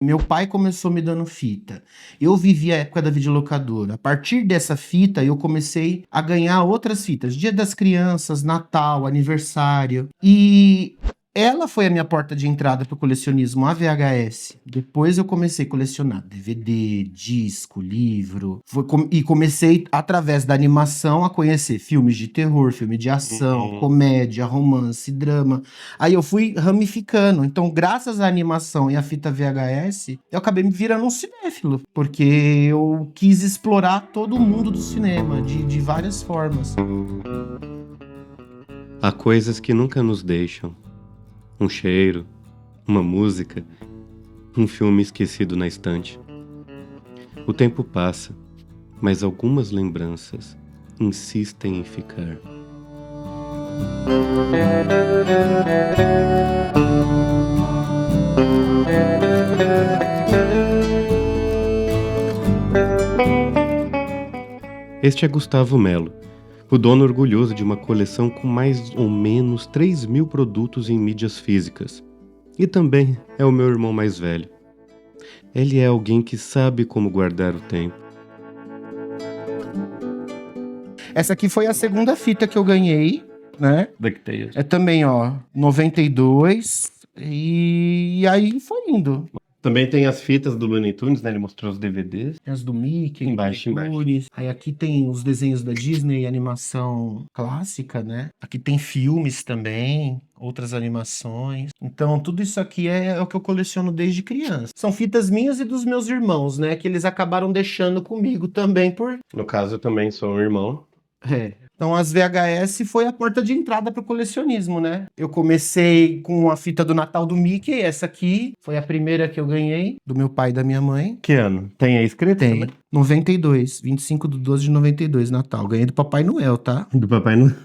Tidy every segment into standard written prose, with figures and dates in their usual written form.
Meu pai começou me dando fita. Eu vivi a época da videolocadora. A partir dessa fita, eu comecei a ganhar outras fitas. Dia das Crianças, Natal, aniversário. E ela foi a minha porta de entrada para o colecionismo, a VHS. Depois eu comecei a colecionar DVD, disco, livro. E comecei, através da animação, a conhecer filmes de terror, filme de ação, comédia, romance, drama. Aí eu fui ramificando. Então, graças à animação e à fita VHS, eu acabei me virando um cinéfilo. Porque eu quis explorar todo o mundo do cinema, de várias formas. Há coisas que nunca nos deixam. Um cheiro, uma música, um filme esquecido na estante. O tempo passa, mas algumas lembranças insistem em ficar. Este é Gustavo Melo, o dono orgulhoso de uma coleção com mais ou menos 3.000 produtos em mídias físicas. E também é o meu irmão mais velho. Ele é alguém que sabe como guardar o tempo. Essa aqui foi a segunda fita que eu ganhei, né? DuckTales. É também, ó, 92. E aí foi indo. Também tem as fitas do Looney Tunes, né? Ele mostrou os DVDs. Tem as do Mickey, Embaixo, Looney Tunes. Aí aqui tem os desenhos da Disney, animação clássica, né? Aqui tem filmes também, outras animações. Então, tudo isso aqui é o que eu coleciono desde criança. São fitas minhas e dos meus irmãos, né? Que eles acabaram deixando comigo também por... No caso, eu também sou um irmão. É. Então, as VHS foi a porta de entrada para o colecionismo, né? Eu comecei com a fita do Natal do Mickey, essa aqui foi a primeira que eu ganhei, do meu pai e da minha mãe. Que ano? Tem aí escrito? Tem. Também? 92, 25/12/92, Natal. Ganhei do Papai Noel, tá? Do Papai Noel.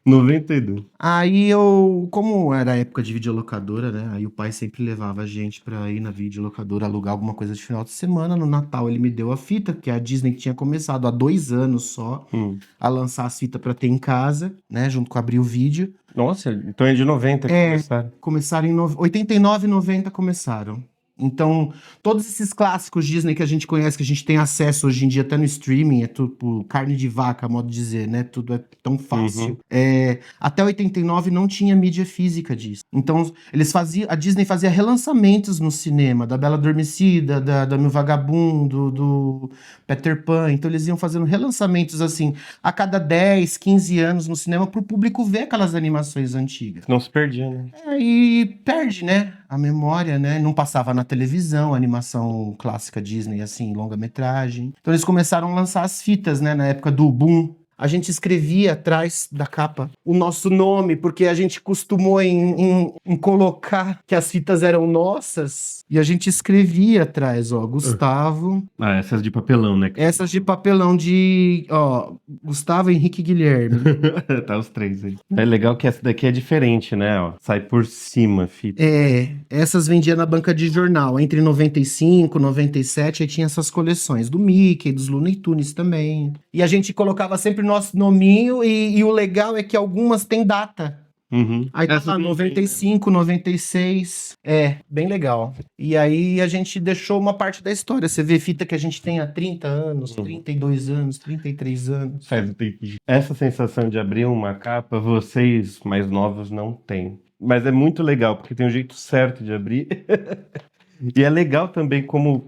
92. Aí eu, como era época de videolocadora, né? Aí o pai sempre levava a gente pra ir na videolocadora alugar alguma coisa de final de semana. No Natal ele me deu a fita, que a Disney tinha começado há 2 anos só a lançar as fitas pra ter em casa, né? Junto com a Abril Vídeo. Nossa, então é de 90 que começaram. Começaram em 89, 90 começaram. Então, todos esses clássicos Disney que a gente conhece, que a gente tem acesso hoje em dia até no streaming, é tudo carne de vaca, modo de dizer, né? Tudo é tão fácil. Até 89 não tinha mídia física disso. Então, a Disney fazia relançamentos no cinema, da Bela Adormecida, da Meu Vagabundo, do Peter Pan. Então, eles iam fazendo relançamentos, assim, a cada 10, 15 anos no cinema, pro público ver aquelas animações antigas. Não se perdia, né? E perde, né? A memória, né? Não passava na televisão, animação clássica Disney, assim, longa-metragem. Então eles começaram a lançar as fitas, né? Na época do boom. A gente escrevia atrás da capa o nosso nome, porque a gente costumou em colocar que as fitas eram nossas, e a gente escrevia atrás, ó, Gustavo. Ah, essas de papelão, né? Essas de papelão de, ó, Gustavo Henrique Guilherme. Tá os três aí. É legal que essa daqui é diferente, né? Ó, sai por cima a fita. Essas vendia na banca de jornal, entre 95, 97, aí tinha essas coleções do Mickey, dos Looney Tunes também. E a gente colocava sempre nosso nominho, e o legal é que algumas têm data. Aí tá lá, 95, 96. Bem legal. E aí a gente deixou uma parte da história. Você vê fita que a gente tem há 30 anos, 32 anos, 33 anos. Essa sensação de abrir uma capa, vocês mais novos não têm. Mas é muito legal, porque tem um jeito certo de abrir. E é legal também como...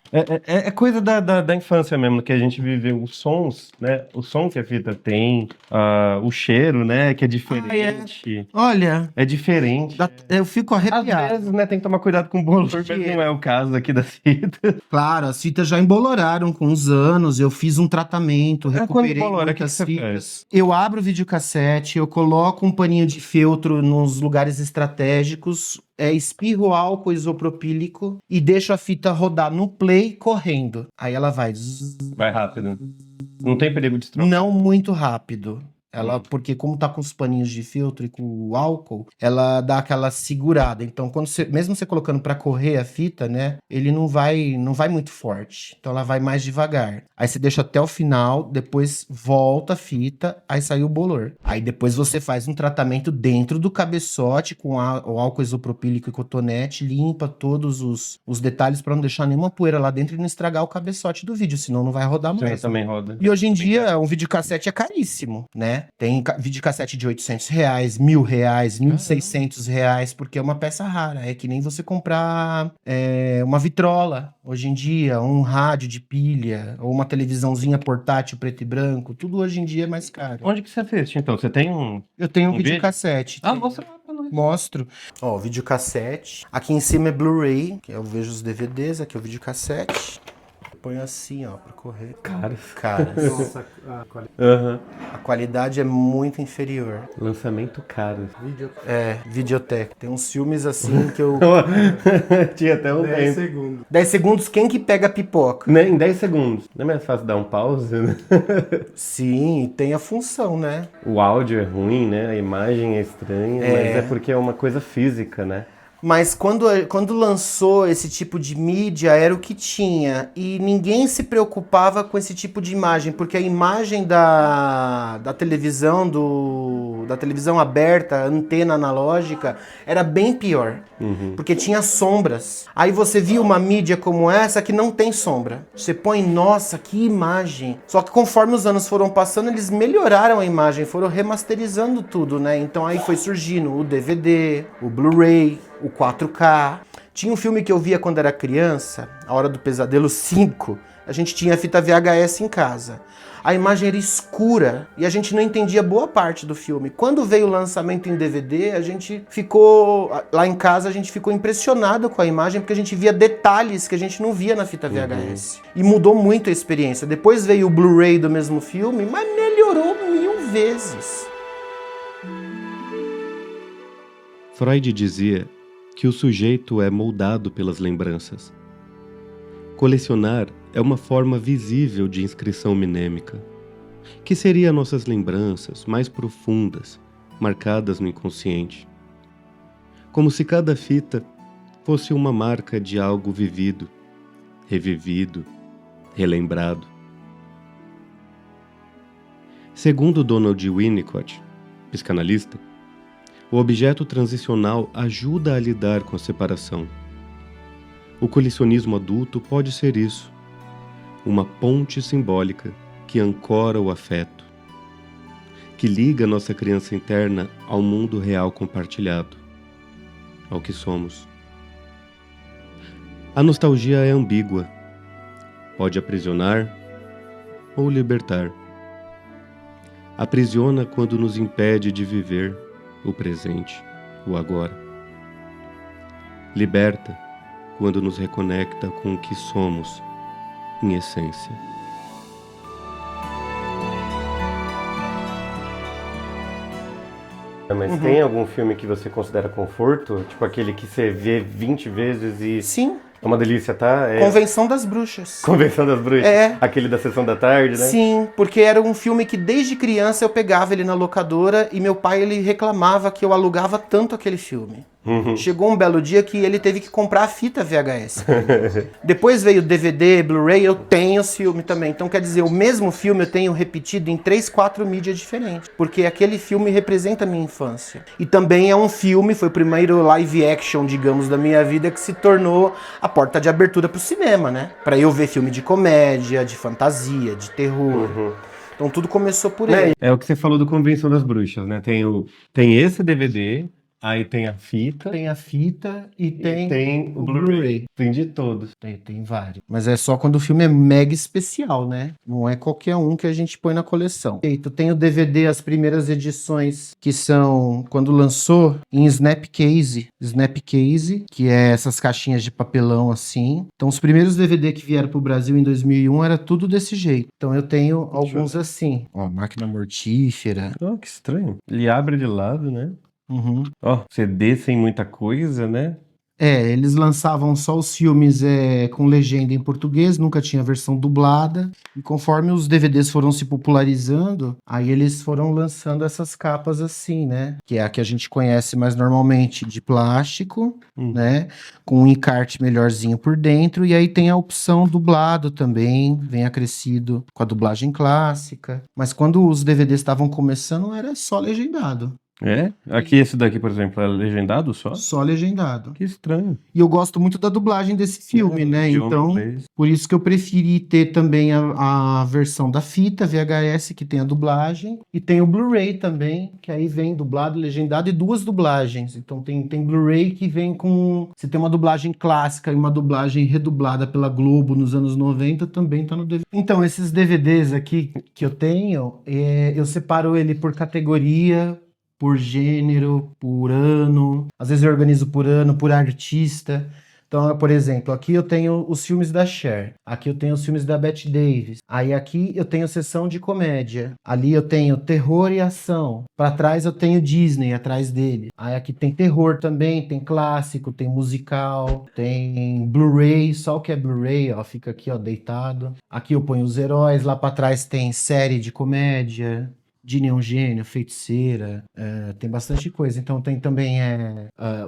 É coisa da infância mesmo, que a gente viveu os sons, né? O som que a fita tem, o cheiro, né? Que é diferente. Olha... É diferente. Eu fico arrepiado. Às vezes, né? Tem que tomar cuidado com o bolor, mas não é o caso aqui das fitas. Claro, as fitas já emboloraram com os anos. Eu fiz um tratamento, recuperei muitas fitas. Eu abro o videocassete, eu coloco um paninho de feltro nos lugares estratégicos, espirro álcool isopropílico e deixo a fita rodar no play correndo. Aí ela vai... Vai rápido. Não tem perigo de estropiar? Não muito rápido. Ela, porque como tá com os paninhos de filtro e com o álcool, ela dá aquela segurada. Então, quando você, mesmo você colocando pra correr a fita, né, ele não vai muito forte. Então ela vai mais devagar. Aí você deixa até o final, depois volta a fita, aí sai o bolor. Aí depois você faz um tratamento dentro do cabeçote com o álcool isopropílico e cotonete, limpa todos os detalhes pra não deixar nenhuma poeira lá dentro e não estragar o cabeçote do vídeo, senão não vai rodar Você mais. também roda. E hoje em dia, um videocassete é caríssimo, né? Tem videocassete de R$ 800, R$ 1.000, R$ 1.600, porque é uma peça rara. É que nem você comprar uma vitrola, hoje em dia, um rádio de pilha, ou uma televisãozinha portátil preto e branco. Tudo hoje em dia é mais caro. Onde que você fez, então? Você tem um... Eu tenho um vídeo? videocassete. Mostra lá pra nós. Mostro. Ó, videocassete. Aqui em cima é Blu-ray, que eu vejo os DVDs. Aqui é o videocassete. Põe assim, ó, pra correr. Caras. Nossa, a qualidade. Aham. A qualidade é muito inferior. Lançamento caro. Videoteca. Tem uns filmes assim que eu... Tinha até um 10 tempo. segundos. 10 segundos, quem que pega a pipoca? Né, em 10 segundos. Não é mais fácil dar um pause, né? Sim, tem a função, né? O áudio é ruim, né? A imagem é estranha, mas é porque é uma coisa física, né? Mas quando lançou esse tipo de mídia, era o que tinha. E ninguém se preocupava com esse tipo de imagem, porque a imagem da televisão, da televisão aberta, antena analógica, era bem pior. Porque tinha sombras. Aí você viu uma mídia como essa que não tem sombra. Você põe, nossa, que imagem. Só que conforme os anos foram passando, eles melhoraram a imagem, foram remasterizando tudo, né? Então aí foi surgindo o DVD, o Blu-ray, o 4K. Tinha um filme que eu via quando era criança, A Hora do Pesadelo 5. A gente tinha fita VHS em casa. A imagem era escura e a gente não entendia boa parte do filme. Quando veio o lançamento em DVD, a gente ficou... Lá em casa, a gente ficou impressionado com a imagem, porque a gente via detalhes que a gente não via na fita VHS. E mudou muito a experiência. Depois veio o Blu-ray do mesmo filme, mas melhorou 1000 vezes. Freud dizia que o sujeito é moldado pelas lembranças. Colecionar é uma forma visível de inscrição minêmica, que seria nossas lembranças mais profundas, marcadas no inconsciente. Como se cada fita fosse uma marca de algo vivido, revivido, relembrado. Segundo Donald Winnicott, psicanalista, o objeto transicional ajuda a lidar com a separação. O colecionismo adulto pode ser isso, uma ponte simbólica que ancora o afeto, que liga nossa criança interna ao mundo real compartilhado, ao que somos. A nostalgia é ambígua, pode aprisionar ou libertar. Aprisiona quando nos impede de viver o presente, o agora. Liberta quando nos reconecta com o que somos, em essência. Mas tem algum filme que você considera conforto? Tipo aquele que você vê 20 vezes e... Sim, É uma delícia, tá? Convenção das Bruxas. Convenção das Bruxas. É. Aquele da Sessão da Tarde, né? Sim, porque era um filme que desde criança eu pegava ele na locadora e meu pai ele reclamava que eu alugava tanto aquele filme. Chegou um belo dia que ele teve que comprar a fita VHS. Depois veio DVD, Blu-ray, eu tenho esse filme também. Então quer dizer, o mesmo filme eu tenho repetido em 3, 4 mídias diferentes. Porque aquele filme representa a minha infância. E também é um filme, foi o primeiro live action, digamos, da minha vida que se tornou a porta de abertura pro cinema, né? Pra eu ver filme de comédia, de fantasia, de terror. Então tudo começou por ele. É o que você falou do Convenção das Bruxas, né? Tem esse DVD, aí tem a fita, Tem a fita e tem o Blu-ray. Tem de todos. Tem vários. Mas é só quando o filme é mega especial, né? Não é qualquer um que a gente põe na coleção. Eita, tem o DVD, as primeiras edições, que são quando lançou em Snapcase. Snapcase, que é essas caixinhas de papelão assim. Então os primeiros DVD que vieram pro Brasil em 2001 era tudo desse jeito. Então eu tenho alguns assim. Ó, Máquina Mortífera. Oh, que estranho. Ele abre de lado, né? Uhum. Ó, CD sem muita coisa, né? Eles lançavam só os filmes com legenda em português, nunca tinha versão dublada. E conforme os DVDs foram se popularizando, aí eles foram lançando essas capas assim, né? Que é a que a gente conhece mais normalmente, de plástico, né? Com um encarte melhorzinho por dentro. E aí tem a opção dublado também, vem acrescido com a dublagem clássica. Mas quando os DVDs estavam começando, era só legendado. É? Aqui esse daqui, por exemplo, é legendado só? Só legendado. Que estranho. E eu gosto muito da dublagem desse filme, né? idioma Então, inglês. por isso que eu preferi ter também a versão da fita VHS, que tem a dublagem, e tem o Blu-ray também, que aí vem dublado, legendado e duas dublagens. Então tem Blu-ray que vem com... Se tem uma dublagem clássica e uma dublagem redublada pela Globo nos anos 90, também tá no DVD. Então, esses DVDs aqui que eu tenho, eu separo ele por categoria, por gênero, por ano. Às vezes eu organizo por ano, por artista. Então, por exemplo, aqui eu tenho os filmes da Cher. Aqui eu tenho os filmes da Bette Davis. Aí aqui eu tenho sessão de comédia. Ali eu tenho terror e ação. Para trás eu tenho Disney atrás dele. Aí aqui tem terror também, tem clássico, tem musical, tem Blu-ray, só o que é Blu-ray, ó, fica aqui, ó, deitado. Aqui eu ponho os heróis, lá para trás tem série de comédia. Disney é um gênio, Feiticeira, tem bastante coisa. Então tem também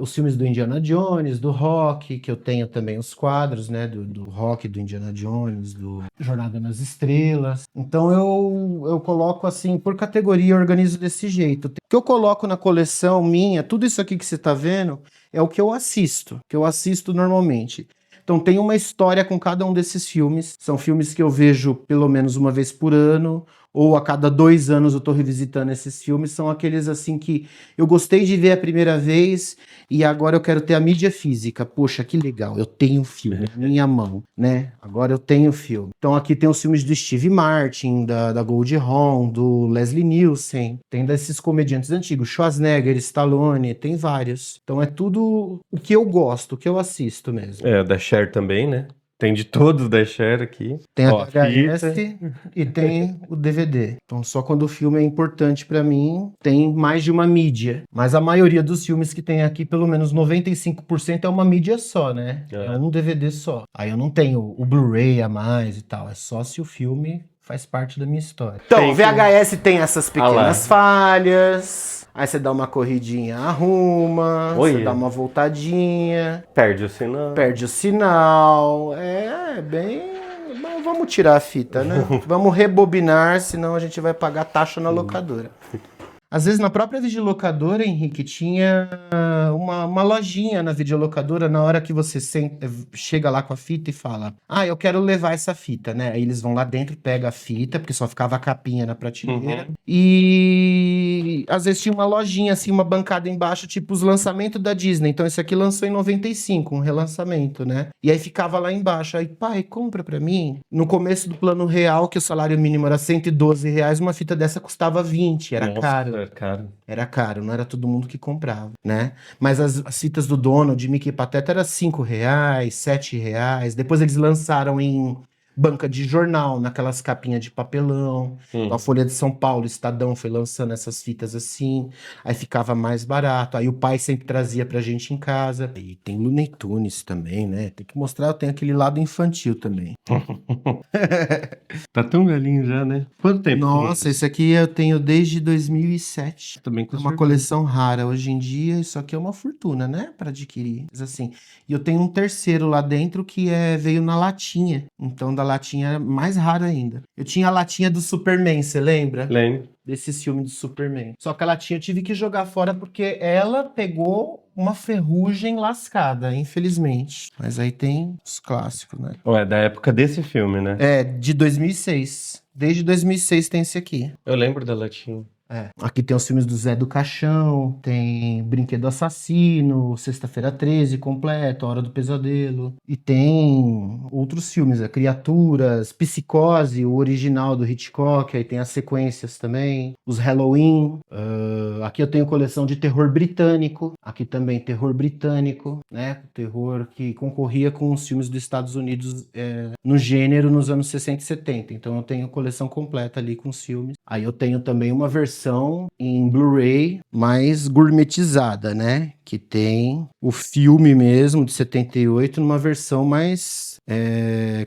os filmes do Indiana Jones, do Rock, que eu tenho também os quadros, né, do Rock, do Indiana Jones, do Jornada nas Estrelas. Então eu coloco assim, por categoria, eu organizo desse jeito. O que eu coloco na coleção minha, tudo isso aqui que você tá vendo, é o que eu assisto normalmente. Então tem uma história com cada um desses filmes. São filmes que eu vejo pelo menos uma vez por ano, ou a cada 2 anos eu tô revisitando esses filmes. São aqueles assim que eu gostei de ver a primeira vez e agora eu quero ter a mídia física. Poxa, que legal, eu tenho o filme na minha mão, né? Agora eu tenho o filme. Então aqui tem os filmes do Steve Martin, da Goldie Hawn, do Leslie Nielsen, tem desses comediantes antigos, Schwarzenegger, Stallone, tem vários. Então é tudo o que eu gosto, o que eu assisto mesmo. Da Cher também, né? Tem de todos da Cher aqui. Tem a Ó, VHS fita. e tem o DVD. Então, só quando o filme é importante pra mim, tem mais de uma mídia. Mas a maioria dos filmes que tem aqui, pelo menos 95% é uma mídia só, né? É um DVD só. Aí eu não tenho o Blu-ray a mais e tal. É só se o filme faz parte da minha história. Então, o VHS tem essas pequenas falhas. Aí você dá uma corridinha, arruma. Oi. Você dá uma voltadinha. Perde o sinal. Perde o sinal. É bem... Mas vamos tirar a fita, né? Vamos rebobinar, senão a gente vai pagar taxa na locadora. Às vezes na própria videolocadora, Henrique, tinha uma lojinha na videolocadora, na hora que você chega lá com a fita e fala, eu quero levar essa fita, né? Aí eles vão lá dentro, pegam a fita, porque só ficava a capinha na prateleira. E às vezes tinha uma lojinha, assim, uma bancada embaixo, tipo os lançamentos da Disney. Então esse aqui lançou em 95, um relançamento, né? E aí ficava lá embaixo, aí, pai, compra pra mim. No começo do plano real, que o salário mínimo era R$112, uma fita dessa custava 20, era caro. Era caro, não era todo mundo que comprava, né? Mas as fitas do Donald, de Mickey e Pateta, era R$5, R$7. Depois eles lançaram em banca de jornal, naquelas capinhas de papelão. A Folha de São Paulo, Estadão foi lançando essas fitas assim. Aí ficava mais barato. Aí o pai sempre trazia pra gente em casa. E tem Looney Tunes também, né? Tem que mostrar, eu tenho aquele lado infantil também. Tá tão velhinho já, né? Quanto tempo? Nossa, esse aqui eu tenho desde 2007. Também com É uma coleção rara hoje em dia. Isso aqui é uma fortuna, né? Pra adquirir. Mas assim, e eu tenho um terceiro lá dentro que veio na latinha. Então, da latinha é mais raro ainda. Eu tinha a latinha do Superman, você lembra? Lembro. Desse filme do Superman. Só que a latinha eu tive que jogar fora porque ela pegou uma ferrugem lascada, infelizmente. Mas aí tem os clássicos, né? Ué, da época desse filme, né? De 2006. Desde 2006 tem esse aqui. Eu lembro da latinha. Aqui tem os filmes do Zé do Caixão, tem Brinquedo Assassino, Sexta-feira 13 completo, Hora do Pesadelo. E tem outros filmes, Criaturas, Psicose, o original do Hitchcock, aí tem as sequências também, os Halloween. Aqui eu tenho coleção de terror britânico, aqui também terror britânico, né? Terror que concorria com os filmes dos Estados Unidos no gênero nos anos 60 e 70. Então eu tenho coleção completa ali com os filmes. Aí eu tenho também uma versão em Blu-ray mais gourmetizada, né? Que tem o filme mesmo de 78 numa versão mais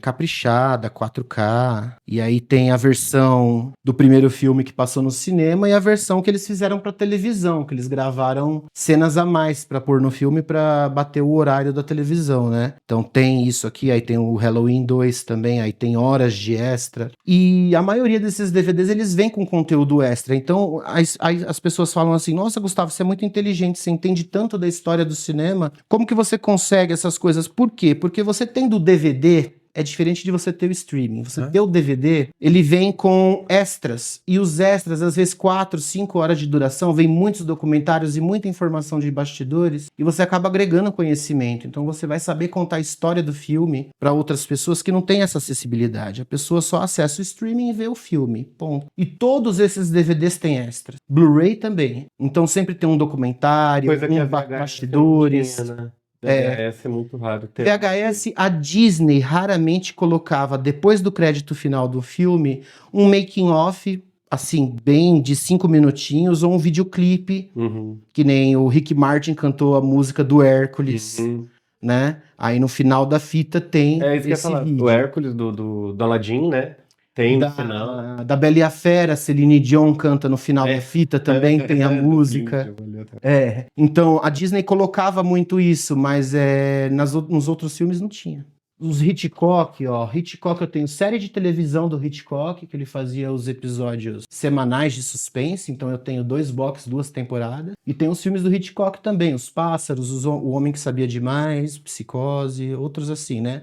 caprichada, 4K. E aí tem a versão do primeiro filme que passou no cinema e a versão que eles fizeram pra televisão, que eles gravaram cenas a mais pra pôr no filme pra bater o horário da televisão, né? Então tem isso aqui, aí tem o Halloween 2 também, aí tem horas de extra. E a maioria desses DVDs, eles vêm com conteúdo extra. Então as pessoas falam assim, nossa, Gustavo, você é muito inteligente, você entende tanto da história do cinema, como que você consegue essas coisas? Por quê? Porque você tem do DVD, é diferente de você ter o streaming. Você ter o DVD, ele vem com extras. E os extras, às vezes 4, 5 horas de duração, vem muitos documentários e muita informação de bastidores, e você acaba agregando conhecimento. Então você vai saber contar a história do filme para outras pessoas que não têm essa acessibilidade. A pessoa só acessa o streaming e vê o filme, ponto. E todos esses DVDs têm extras. Blu-ray também. Então sempre tem um documentário, Coisa que a bastidores. VHS é muito raro ter. VHS, a Disney raramente colocava, depois do crédito final do filme, um making of, assim, bem de 5 minutinhos, ou um videoclipe, que nem o Rick Martin cantou a música do Hércules, né? Aí no final da fita tem É isso que eu ia esse falar. vídeo. O Hércules do Aladdin, né? Tem no final. Da Bela e a Fera, Celine Dion canta no final da fita, também tem a música. Então a Disney colocava muito isso, mas nos outros filmes não tinha. Os Hitchcock, Hitchcock, eu tenho série de televisão do Hitchcock, que ele fazia os episódios semanais de suspense, então eu tenho 2 boxes, 2 temporadas. E tem os filmes do Hitchcock também, Os Pássaros, O Homem que Sabia Demais, Psicose, outros assim, né?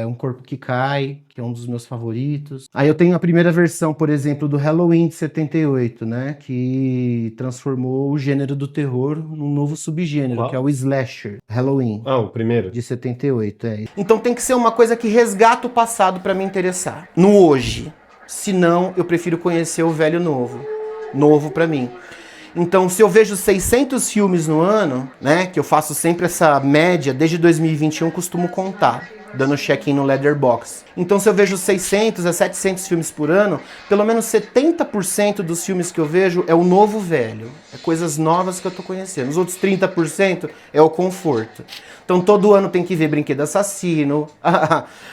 Um Corpo que Cai, que é um dos meus favoritos. Aí eu tenho a primeira versão, por exemplo, do Halloween de 78, né? Que transformou o gênero do terror num novo subgênero, que é o slasher. Halloween. O primeiro? De 78, Então tem que ser uma coisa que resgata o passado pra me interessar. No hoje. Senão, eu prefiro conhecer o velho novo. Novo pra mim. Então, se eu vejo 600 filmes no ano, né? Que eu faço sempre essa média, desde 2021 costumo contar, dando check-in no Letterboxd. Então, se eu vejo 600 a 700 filmes por ano, pelo menos 70% dos filmes que eu vejo é o novo velho. É coisas novas que eu tô conhecendo. Os outros 30% é o conforto. Então, todo ano tem que ver Brinquedo Assassino,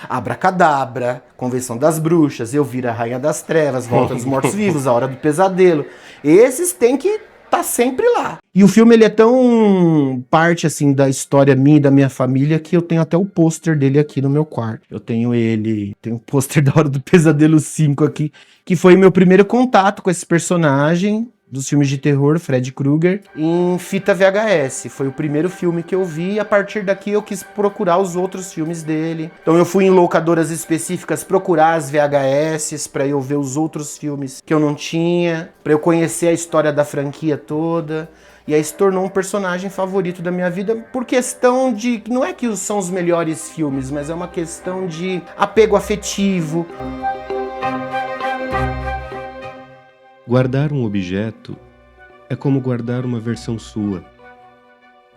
Abracadabra, Convenção das Bruxas, Elvira, Rainha das Trevas, Volta dos Mortos-Vivos, A Hora do Pesadelo. Esses tem que tá sempre lá. E o filme, ele é tão parte, assim, da história minha e da minha família que eu tenho até o pôster dele aqui no meu quarto. Eu tenho o pôster da Hora do Pesadelo 5 aqui, que foi meu primeiro contato com esse personagem dos filmes de terror, Fred Krueger, em fita VHS. Foi o primeiro filme que eu vi e a partir daqui eu quis procurar os outros filmes dele. Então eu fui em locadoras específicas procurar as VHS para eu ver os outros filmes que eu não tinha, para eu conhecer a história da franquia toda. E aí se tornou um personagem favorito da minha vida por questão de... Não é que são os melhores filmes, mas é uma questão de apego afetivo. Guardar um objeto é como guardar uma versão sua.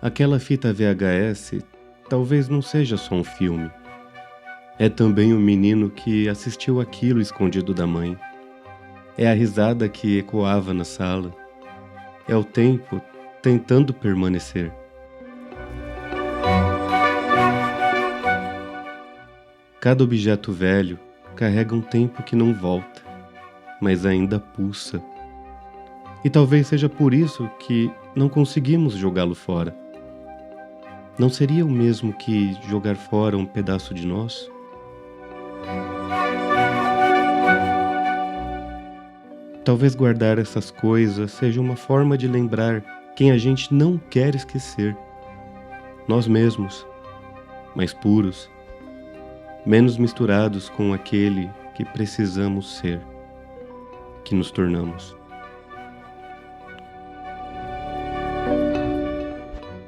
Aquela fita VHS talvez não seja só um filme. É também o menino que assistiu aquilo escondido da mãe. É a risada que ecoava na sala. É o tempo tentando permanecer. Cada objeto velho carrega um tempo que não volta, mas ainda pulsa. E talvez seja por isso que não conseguimos jogá-lo fora. Não seria o mesmo que jogar fora um pedaço de nós? Talvez guardar essas coisas seja uma forma de lembrar quem a gente não quer esquecer. Nós mesmos, mais puros, menos misturados com aquele que precisamos ser, que nos tornamos.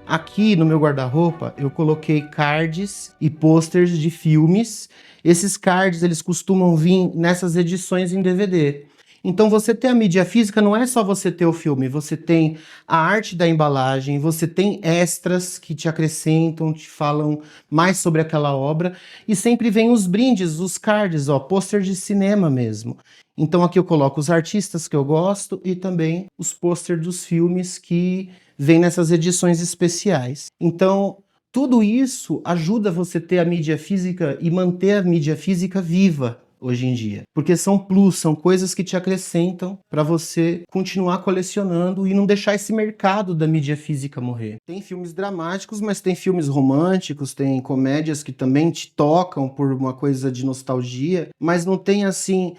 Aqui no meu guarda-roupa eu coloquei cards e posters de filmes. Esses cards eles costumam vir nessas edições em DVD. Então você ter a mídia física não é só você ter o filme, você tem a arte da embalagem, você tem extras que te acrescentam, te falam mais sobre aquela obra, e sempre vem os brindes, os cards, ó, pôster de cinema mesmo. Então aqui eu coloco os artistas que eu gosto e também os pôster dos filmes que vem nessas edições especiais. Então tudo isso ajuda você ter a mídia física e manter a mídia física viva hoje em dia. Porque são plus, são coisas que te acrescentam para você continuar colecionando e não deixar esse mercado da mídia física morrer. Tem filmes dramáticos, mas tem filmes românticos, tem comédias que também te tocam por uma coisa de nostalgia, mas não tem assim,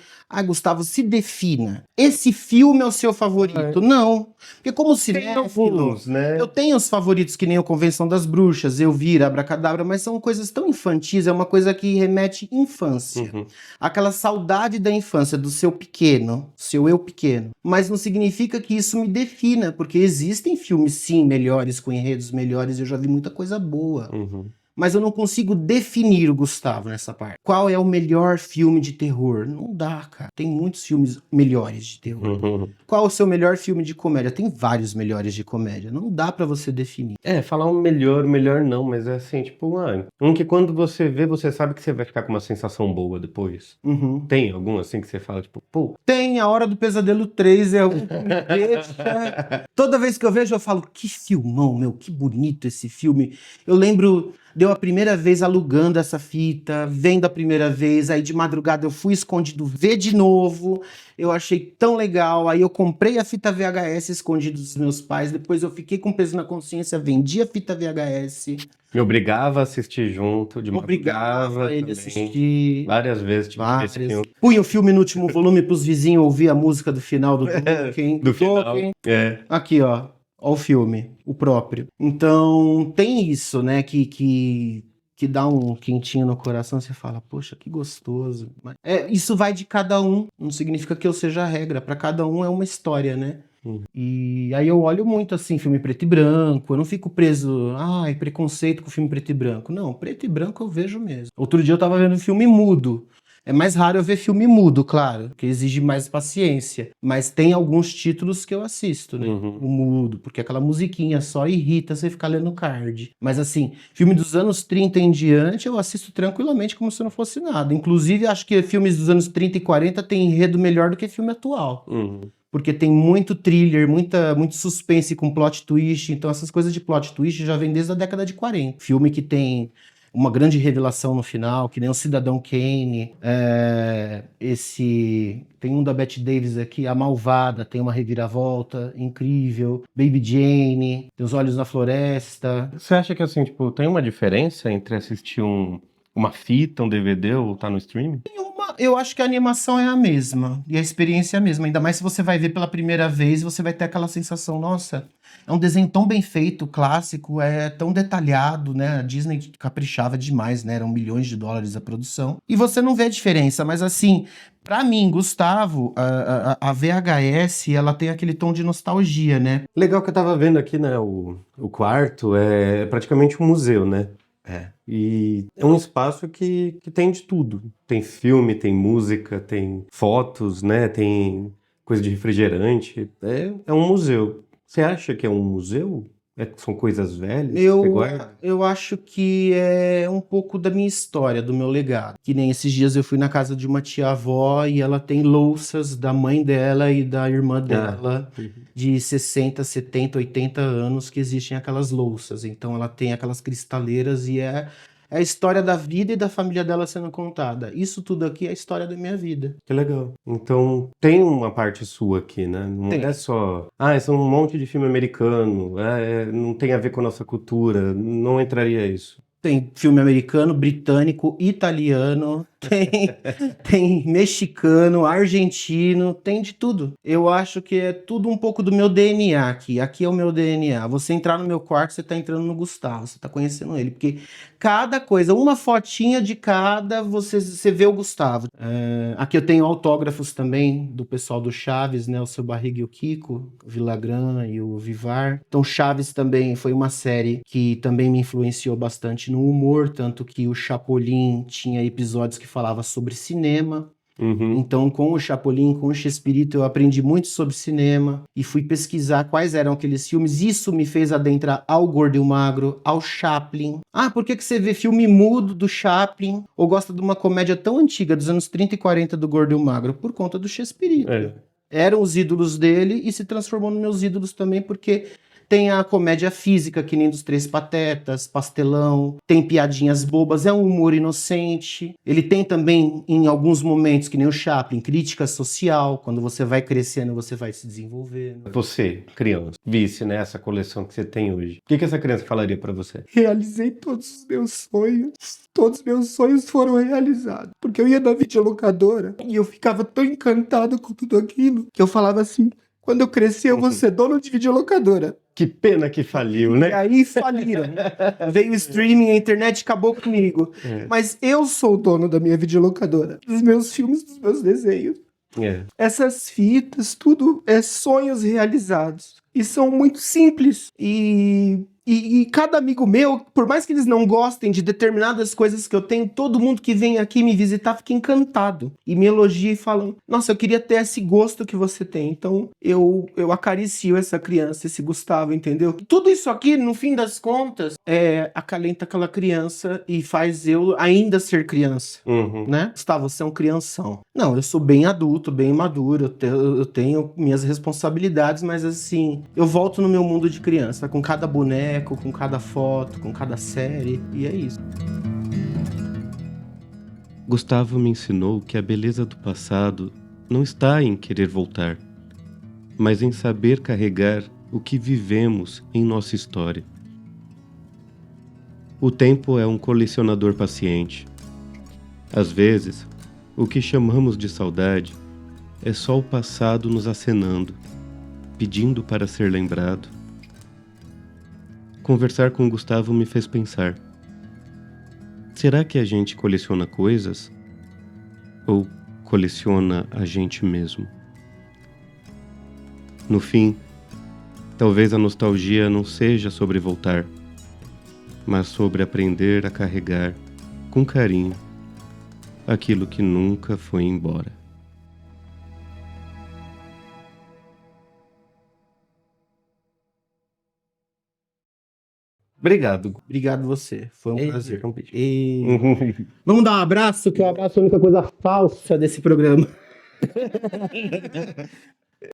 Gustavo, se defina. Esse filme é o seu favorito. Não. Porque como Tem cinéfilo, alguns, né? eu tenho os favoritos que nem a Convenção das Bruxas, Elvira, Abracadabra, mas são coisas tão infantis, é uma coisa que remete infância. Uhum. Aquela saudade da infância, do seu pequeno, seu eu pequeno. Mas não significa que isso me defina, porque existem filmes, sim, melhores, com enredos melhores, eu já vi muita coisa boa. Uhum. Mas eu não consigo definir o Gustavo nessa parte. Qual é o melhor filme de terror? Não dá, cara. Tem muitos filmes melhores de terror. Uhum. Qual o seu melhor filme de comédia? Tem vários melhores de comédia. Não dá pra você definir. Falar um melhor não, mas é assim, tipo, um que quando você vê, você sabe que você vai ficar com uma sensação boa depois. Uhum. Tem algum assim que você fala, tipo, pô, Tem A Hora do Pesadelo 3, é um que me deixa... Toda vez que eu vejo, eu falo, que filmão, meu, que bonito esse filme. Eu lembro, deu a primeira vez alugando essa fita, vendo a primeira vez, aí de madrugada eu fui escondido ver de novo, eu achei tão legal, aí eu comprei a fita VHS escondido dos meus pais, depois eu fiquei com peso na consciência, vendi a fita VHS, me obrigava a assistir junto, de obrigava madrugada ele a também. assistir. Várias vezes tive que ver esse filme. Punha o filme no último volume pros vizinhos ouvir a música do final do Tolkien. Do final. Tolkien. É. Aqui, ó o filme, o próprio. Então, tem isso, né, que dá um quentinho no coração, você fala, poxa, que gostoso. Mas, isso vai de cada um, não significa que eu seja a regra, para cada um é uma história, né? E aí eu olho muito, assim, filme preto e branco, eu não fico preso, preconceito com filme preto e branco. Não, preto e branco eu vejo mesmo. Outro dia eu tava vendo filme mudo. É mais raro eu ver filme mudo, claro, que exige mais paciência. Mas tem alguns títulos que eu assisto, né? Uhum. O mudo, porque aquela musiquinha só irrita você ficar lendo card. Mas assim, filme dos anos 30 em diante eu assisto tranquilamente como se não fosse nada. Inclusive, acho que filmes dos anos 30 e 40 têm enredo melhor do que filme atual. Uhum. Porque tem muito thriller, muito suspense com plot twist. Então essas coisas de plot twist já vem desde a década de 40. Filme que tem uma grande revelação no final, que nem o Cidadão Kane. Tem um da Bette Davis aqui, A Malvada, tem uma reviravolta incrível. Baby Jane, Teus Olhos na Floresta. Você acha que assim, tipo, tem uma diferença entre assistir uma fita, um DVD ou tá no streaming? Eu acho que a animação é a mesma, e a experiência é a mesma, ainda mais se você vai ver pela primeira vez, você vai ter aquela sensação, nossa, é um desenho tão bem feito, clássico, é tão detalhado, né, a Disney caprichava demais, né, eram milhões de dólares a produção, e você não vê a diferença, mas assim, pra mim, Gustavo, a VHS, ela tem aquele tom de nostalgia, né. Legal que eu tava vendo aqui, né, o quarto é praticamente um museu, né? E é um espaço que tem de tudo. Tem filme, tem música, tem fotos, né? Tem coisa de refrigerante. É um museu. Você acha que é um museu? São coisas velhas que você guarda? Eu acho que é um pouco da minha história, do meu legado. Que nem esses dias eu fui na casa de uma tia-avó e ela tem louças da mãe dela e da irmã dela de 60, 70, 80 anos que existem aquelas louças. Então ela tem aquelas cristaleiras e é a história da vida e da família dela sendo contada. Isso tudo aqui é a história da minha vida. Que legal. Então tem uma parte sua aqui, né? Não Tem. é só... são um monte de filme americano, não tem a ver com a nossa cultura, não entraria isso. Tem filme americano, britânico, italiano, tem mexicano, argentino, tem de tudo. Eu acho que é tudo um pouco do meu DNA aqui. Aqui é o meu DNA. Você entrar no meu quarto, você tá entrando no Gustavo, você tá conhecendo ele. Porque cada coisa, uma fotinha de cada, você vê o Gustavo. Aqui eu tenho autógrafos também do pessoal do Chaves, né? O Seu Barriga e o Kiko, o Villagrán e o Vivar. Então Chaves também foi uma série que também me influenciou bastante no humor, tanto que o Chapolin tinha episódios que falava sobre cinema. Uhum. Então, com o Chapolin, com o Chespirito, eu aprendi muito sobre cinema e fui pesquisar quais eram aqueles filmes. Isso me fez adentrar ao Gordo e o Magro, ao Chaplin. Ah, por que você vê filme mudo do Chaplin ou gosta de uma comédia tão antiga, dos anos 30 e 40 do Gordo e o Magro? Por conta do Chespirito. É. Eram os ídolos dele e se transformou nos meus ídolos também, porque tem a comédia física, que nem dos Três Patetas, Pastelão, tem piadinhas bobas, é um humor inocente. Ele tem também, em alguns momentos, que nem o Chaplin, crítica social. Quando você vai crescendo, você vai se desenvolvendo. Você, criança, visse, né, essa coleção que você tem hoje. O que essa criança falaria pra você? Realizei todos os meus sonhos. Todos os meus sonhos foram realizados. Porque eu ia na videolocadora e eu ficava tão encantado com tudo aquilo que eu falava assim: quando eu crescer, eu vou ser dono de videolocadora. Que pena que faliu, E né? aí faliram. Veio o streaming, a internet acabou comigo. Mas eu sou o dono da minha videolocadora, dos meus filmes, dos meus desenhos. É. Essas fitas, tudo é sonhos realizados. E são muito simples. E cada amigo meu, por mais que eles não gostem de determinadas coisas que eu tenho, todo mundo que vem aqui me visitar fica encantado. E me elogia e falam: nossa, eu queria ter esse gosto que você tem. Então eu acaricio essa criança, esse Gustavo, entendeu? Tudo isso aqui, no fim das contas, acalenta aquela criança e faz eu ainda ser criança. Uhum. Né? Gustavo, você é um crianção. Não, eu sou bem adulto, bem maduro, eu tenho minhas responsabilidades, mas assim, eu volto no meu mundo de criança, com cada boneco, com cada foto, com cada série, e é isso. Gustavo me ensinou que a beleza do passado não está em querer voltar, mas em saber carregar o que vivemos em nossa história. O tempo é um colecionador paciente. Às vezes, o que chamamos de saudade é só o passado nos acenando, pedindo para ser lembrado. Conversar com Gustavo me fez pensar: será que a gente coleciona coisas? Ou coleciona a gente mesmo? No fim, talvez a nostalgia não seja sobre voltar, mas sobre aprender a carregar com carinho aquilo que nunca foi embora. Obrigado. Obrigado você, foi um prazer. Então, beijo. Vamos dar um abraço, que o abraço é a única coisa falsa desse programa.